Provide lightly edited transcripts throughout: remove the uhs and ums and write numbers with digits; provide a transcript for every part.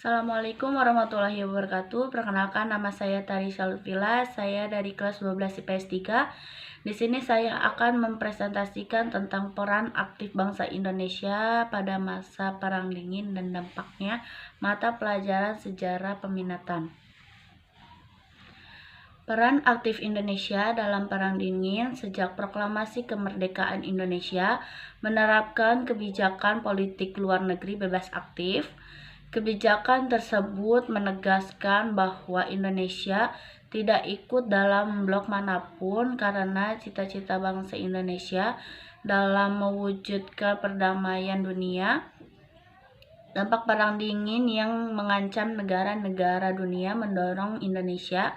Assalamualaikum warahmatullahi wabarakatuh. Perkenalkan, nama saya Tarisha Lutfila. Saya dari kelas 12 IPS 3. Di sini saya akan mempresentasikan tentang peran aktif bangsa Indonesia pada masa Perang Dingin dan dampaknya mata pelajaran sejarah peminatan. Peran aktif Indonesia dalam Perang Dingin sejak proklamasi kemerdekaan Indonesia menerapkan kebijakan politik luar negeri bebas aktif. Kebijakan tersebut menegaskan bahwa Indonesia tidak ikut dalam blok manapun karena cita-cita bangsa Indonesia dalam mewujudkan perdamaian dunia. Dampak Perang Dingin yang mengancam negara-negara dunia mendorong Indonesia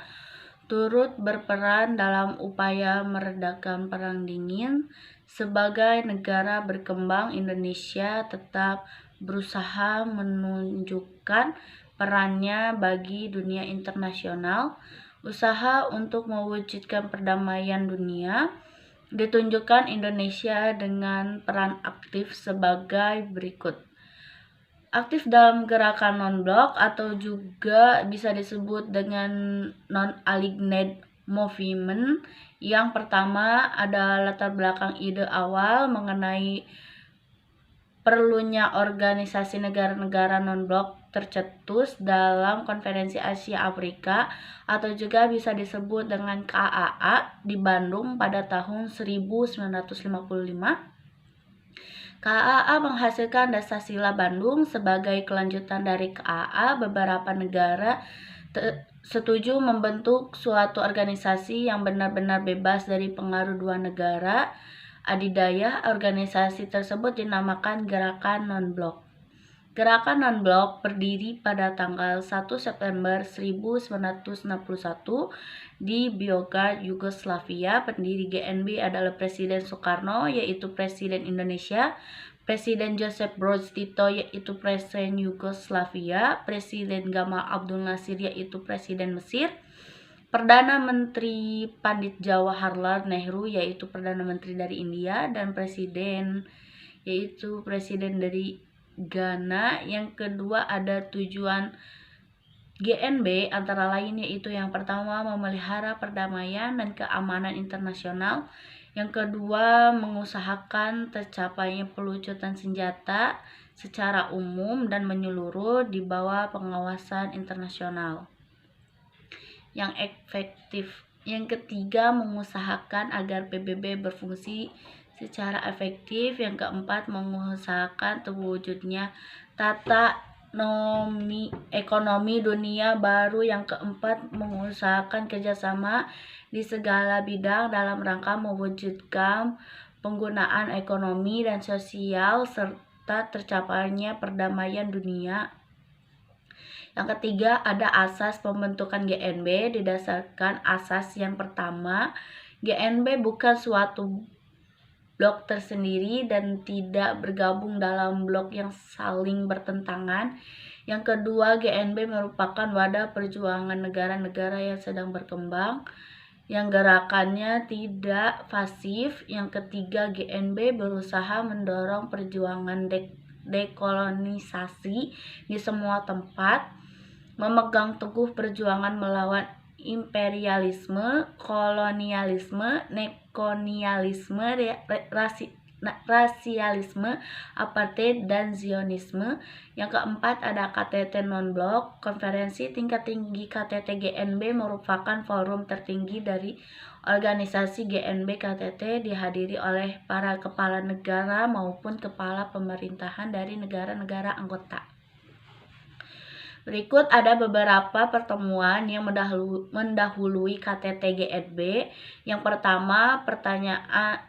turut berperan dalam upaya meredakan Perang Dingin. Sebagai negara berkembang, Indonesia tetap berusaha menunjukkan perannya bagi dunia internasional. Usaha untuk mewujudkan perdamaian dunia ditunjukkan Indonesia dengan peran aktif sebagai berikut. Aktif dalam gerakan non-blok atau juga bisa disebut dengan non-aligned movement. Yang pertama ada latar belakang ide awal mengenai perlunya organisasi negara-negara non-blok tercetus dalam Konferensi Asia Afrika atau juga bisa disebut dengan KAA di Bandung pada tahun 1955. KAA menghasilkan Dasar-Sila Bandung. Sebagai kelanjutan dari KAA, beberapa negara setuju membentuk suatu organisasi yang benar-benar bebas dari pengaruh dua negara adidaya. Organisasi tersebut dinamakan Gerakan Non-Blok. Gerakan Non-Blok berdiri pada tanggal 1 September 1961 di Beograd, Yugoslavia. Pendiri GNB adalah Presiden Soekarno, yaitu Presiden Indonesia, Presiden Joseph Broz Tito, yaitu Presiden Yugoslavia, Presiden Gamal Abdul Nasir, yaitu Presiden Mesir, Perdana Menteri Pandit Jawaharlal Nehru, yaitu Perdana Menteri dari India, dan Presiden dari Ghana. Yang kedua ada tujuan GNB antara lain yaitu yang pertama memelihara perdamaian dan keamanan internasional. Yang kedua mengusahakan tercapainya pelucutan senjata secara umum dan menyeluruh di bawah pengawasan internasional yang efektif. Yang ketiga mengusahakan agar PBB berfungsi secara efektif. Yang keempat mengusahakan terwujudnya tata ekonomi dunia baru. Yang keempat mengusahakan kerjasama di segala bidang dalam rangka mewujudkan penggunaan ekonomi dan sosial serta tercapainya perdamaian dunia. Yang ketiga ada asas pembentukan GNB didasarkan asas yang pertama, GNB bukan suatu blok tersendiri dan tidak bergabung dalam blok yang saling bertentangan. Yang kedua, GNB merupakan wadah perjuangan negara-negara yang sedang berkembang yang gerakannya tidak pasif. Yang ketiga, GNB berusaha mendorong perjuangan dekolonisasi di semua tempat, memegang teguh perjuangan melawan imperialisme, kolonialisme, neokolonialisme, rasialisme, apartheid, dan Zionisme. Yang keempat ada KTT non-blok. Konferensi tingkat tinggi KTT GNB merupakan forum tertinggi dari organisasi GNB KTT, dihadiri oleh para kepala negara maupun kepala pemerintahan dari negara-negara anggota. Berikut ada beberapa pertemuan yang mendahului KTT GNB. Yang pertama, pertanyaan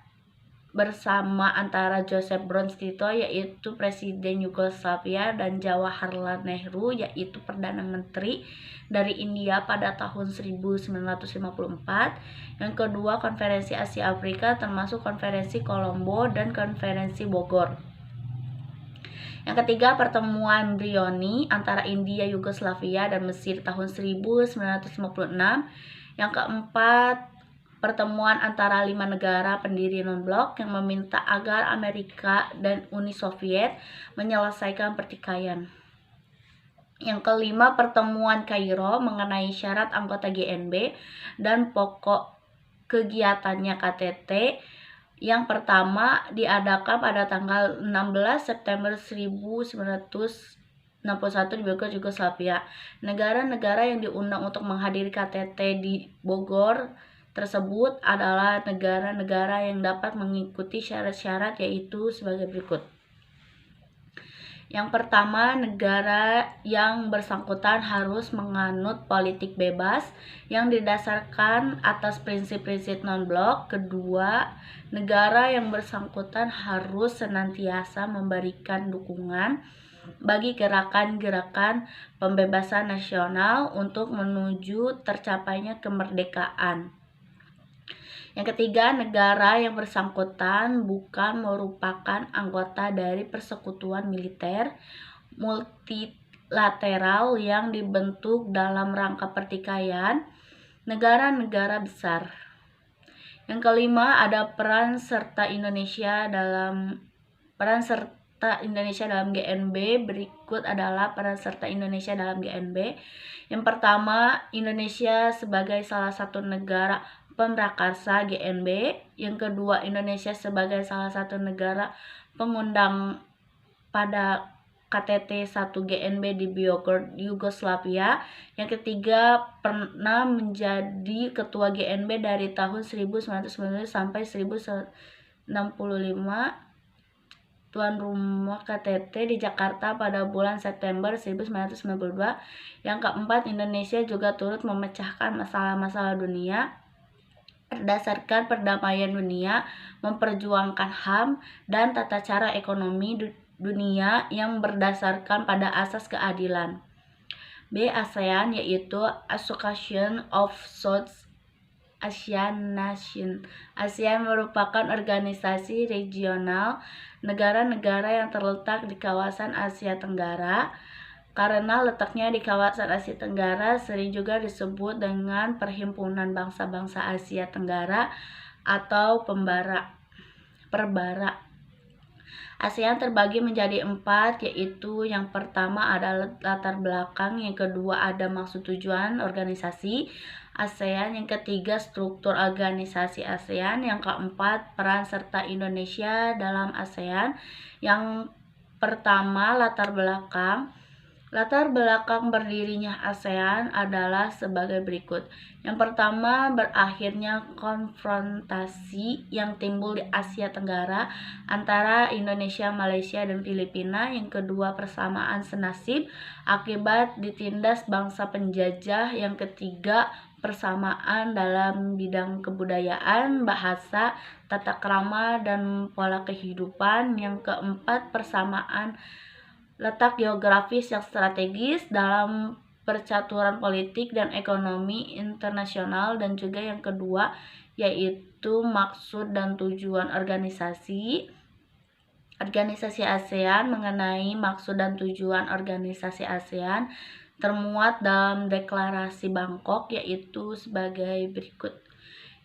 bersama antara Joseph Broz Tito, yaitu Presiden Yugoslavia, dan Jawaharlal Nehru, yaitu Perdana Menteri dari India pada tahun 1954. Yang kedua, Konferensi Asia Afrika termasuk Konferensi Kolombo dan Konferensi Bogor. Yang ketiga, pertemuan Brioni antara India, Yugoslavia, dan Mesir tahun 1956. Yang keempat, pertemuan antara 5 negara pendiri non-blok yang meminta agar Amerika dan Uni Soviet menyelesaikan pertikaian. Yang kelima, pertemuan Kairo mengenai syarat anggota GNB dan pokok kegiatannya KTT. Yang pertama diadakan pada tanggal 16 September 1961 di Bogor, Yugoslavia. Negara-negara yang diundang untuk menghadiri KTT di Bogor tersebut adalah negara-negara yang dapat mengikuti syarat-syarat, yaitu sebagai berikut. Yang pertama, negara yang bersangkutan harus menganut politik bebas yang didasarkan atas prinsip-prinsip non-blok. Kedua, negara yang bersangkutan harus senantiasa memberikan dukungan bagi gerakan-gerakan pembebasan nasional untuk menuju tercapainya kemerdekaan. Yang ketiga, negara yang bersangkutan bukan merupakan anggota dari persekutuan militer multilateral yang dibentuk dalam rangka pertikaian negara-negara besar. Yang kelima, ada peran serta Indonesia dalam GNB. Berikut adalah peran serta Indonesia dalam GNB. Yang pertama, Indonesia sebagai salah satu negara pemrakarsa GNB. Yang kedua, Indonesia sebagai salah satu negara pengundang pada KTT 1 GNB di Bogor, Yugoslavia. Yang ketiga, pernah menjadi ketua GNB dari tahun 1990 sampai 1965. Tuan rumah KTT di Jakarta pada bulan September 1992. Yang keempat, Indonesia juga turut memecahkan masalah-masalah dunia berdasarkan perdamaian dunia, memperjuangkan HAM dan tata cara ekonomi dunia yang berdasarkan pada asas keadilan. B. ASEAN, yaitu Association of South Asian Nations. ASEAN merupakan organisasi regional negara-negara yang terletak di kawasan Asia Tenggara. Karena letaknya di kawasan Asia Tenggara, sering juga disebut dengan Perhimpunan Bangsa-Bangsa Asia Tenggara atau Perbara. ASEAN terbagi menjadi 4, yaitu yang pertama adalah latar belakang, yang kedua ada maksud tujuan organisasi ASEAN, yang ketiga struktur organisasi ASEAN, yang keempat peran serta Indonesia dalam ASEAN. Yang pertama, latar belakang. Latar belakang berdirinya ASEAN adalah sebagai berikut. Yang pertama, berakhirnya konfrontasi yang timbul di Asia Tenggara antara Indonesia, Malaysia, dan Filipina. Yang kedua, persamaan senasib akibat ditindas bangsa penjajah. Yang ketiga, persamaan dalam bidang kebudayaan, bahasa, tata krama, dan pola kehidupan. Yang keempat, persamaan letak geografis yang strategis dalam percaturan politik dan ekonomi internasional. Dan juga yang kedua, yaitu maksud dan tujuan organisasi ASEAN. Mengenai maksud dan tujuan organisasi ASEAN termuat dalam deklarasi Bangkok, yaitu sebagai berikut.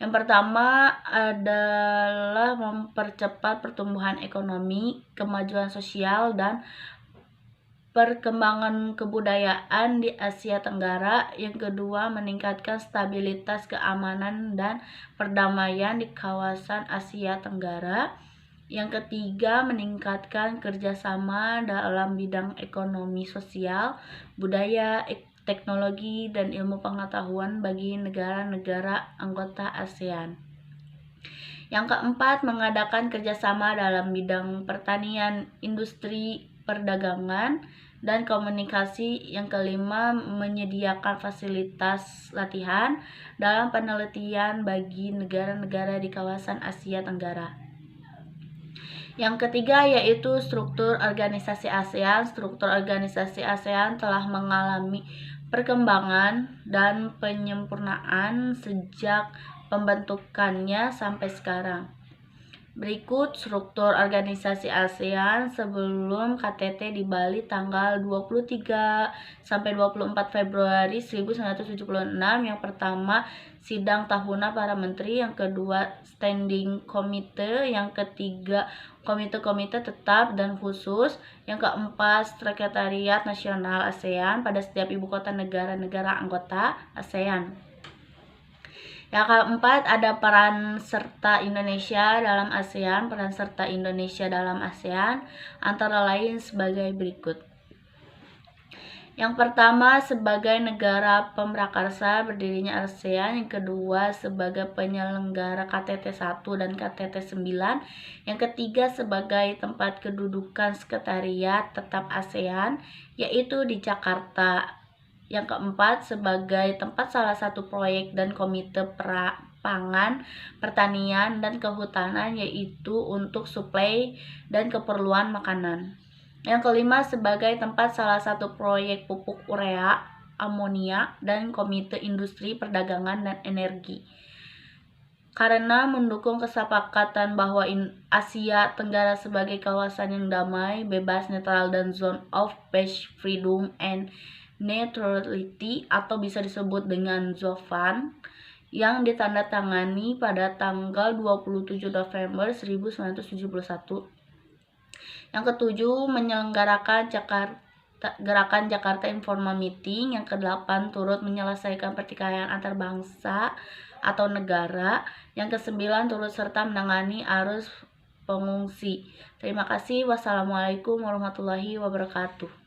Yang pertama adalah mempercepat pertumbuhan ekonomi, kemajuan sosial, dan perkembangan kebudayaan di Asia Tenggara. Yang kedua, meningkatkan stabilitas, keamanan, dan perdamaian di kawasan Asia Tenggara. Yang ketiga, meningkatkan kerjasama dalam bidang ekonomi, sosial, budaya, teknologi, dan ilmu pengetahuan bagi negara-negara anggota ASEAN. Yang keempat, mengadakan kerjasama dalam bidang pertanian, industri, perdagangan, dan komunikasi. Yang kelima, menyediakan fasilitas latihan dalam penelitian bagi negara-negara di kawasan Asia Tenggara. Yang ketiga, yaitu struktur organisasi ASEAN. Struktur organisasi ASEAN telah mengalami perkembangan dan penyempurnaan sejak pembentukannya sampai sekarang. Berikut struktur organisasi ASEAN sebelum KTT di Bali tanggal 23 sampai 24 Februari 1976. Yang pertama, sidang tahunan para menteri. Yang kedua, standing committee. Yang ketiga, komite-komite tetap dan khusus. Yang keempat, sekretariat nasional ASEAN pada setiap ibu kota negara-negara anggota ASEAN. Yang keempat, ada peran serta Indonesia dalam ASEAN. Peran serta Indonesia dalam ASEAN antara lain sebagai berikut. Yang pertama, sebagai negara pemrakarsa berdirinya ASEAN. Yang kedua, sebagai penyelenggara KTT 1 dan KTT 9. Yang ketiga, sebagai tempat kedudukan sekretariat tetap ASEAN, yaitu di Jakarta. Yang keempat, sebagai tempat salah satu proyek dan komite pangan, pertanian, dan kehutanan, yaitu untuk suplai dan keperluan makanan. Yang kelima, sebagai tempat salah satu proyek pupuk urea, amonia, dan komite industri perdagangan dan energi. Karena mendukung kesepakatan bahwa Asia Tenggara sebagai kawasan yang damai, bebas, netral, dan zone of peace, freedom, and neutrality atau bisa disebut dengan ZOFAN, yang ditandatangani pada tanggal 27 November 1971. Yang ketujuh, menyelenggarakan Gerakan Jakarta Informal Meeting. Yang kedelapan, turut menyelesaikan pertikaian antar bangsa atau negara. Yang kesembilan, turut serta menangani arus pengungsi. Terima kasih. Wassalamualaikum warahmatullahi wabarakatuh.